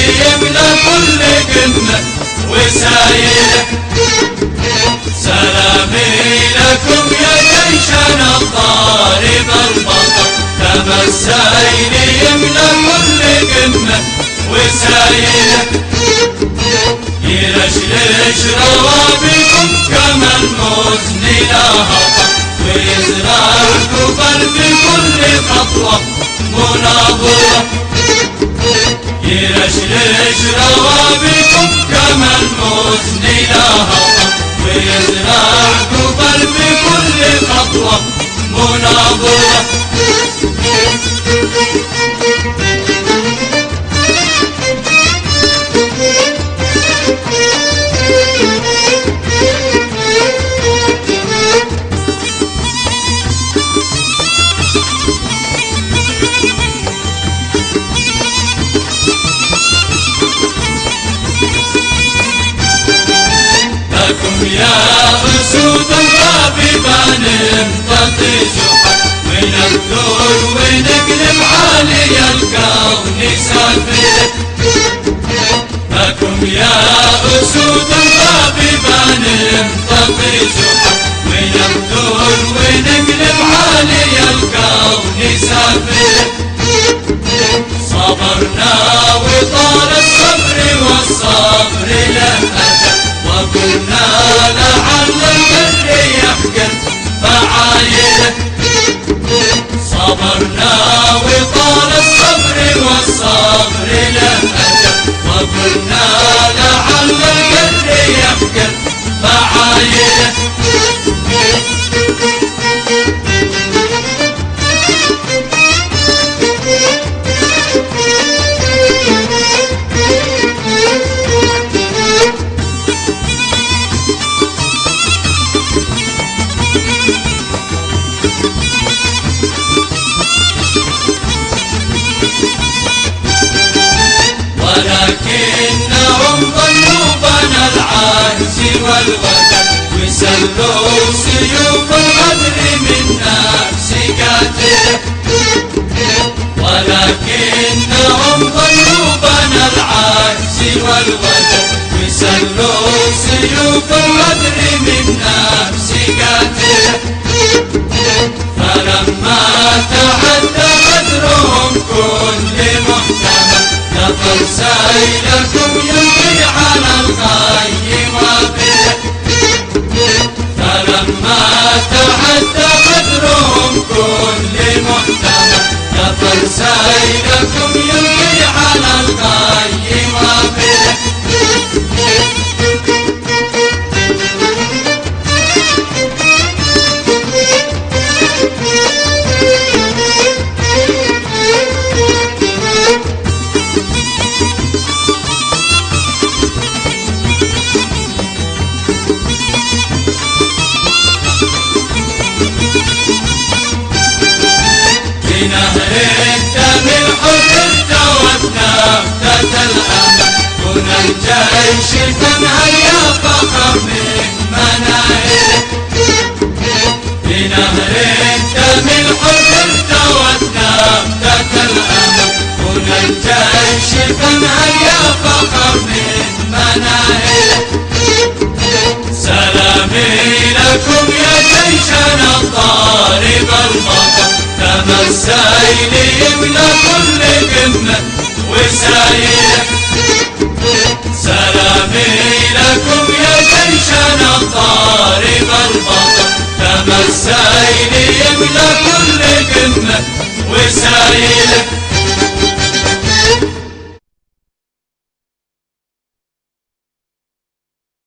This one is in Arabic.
يملى كل قمة وسايله. سلامي لكم يا جيشنا الضارب البطل، كما السيل يملى كل قمة وسايله. يرشرش روابكم كما المزن لا هطل، ويزرع الكفر بكل خطوة مناظرة. يرشرش روابكم كما المزن لا هطل، ويزرع الكفر بكل خطوة مناظرة. يا أسود الغاببان انتطي جحا، ونبدور ونقلب عالي الكون سافله. لكم يا أسود الغاببان انتطي جحا، ونبدور ونقلب عالي الكون سافله. صبرنا وطال الصبر والصبر له أجل، وقلنا لعل البر يحقر فعايله. صبرنا وطال الصبر والصبر له أجل، وقلنا لعل البر يحقر فعايله. ولكنهم ضلوا بنا العجز والوجل، وسلوا سيوف الغدر من نفس قاتله. ولكنهم ضلوا بنا العجز والوجل، وسلوا سيوف الغدر من نفس قاتله. فلما تعدى غدرهم كل محتمل، نفر سيلكم يلقي على الغي وابله. فلما تعدى غدرهم كل محتمل، نفر سيلكم يلقي على الغي وابله. بنهر الدم الحر ارتوتنا فتى الأمل، كنا الجيش فانهيا فخر من مناهله. بنهر الدم الحر ارتوتنا فتى الأمل، كنا الجيش فانهيا فخر من مناهله. سلامي لكم يا جيشنا الضارب البطل، كما السيل يملى كل قمة وسايله. سلامي لكم يا جيشنا الضارب البطل، كما السيل يملى كل قمة وسايله.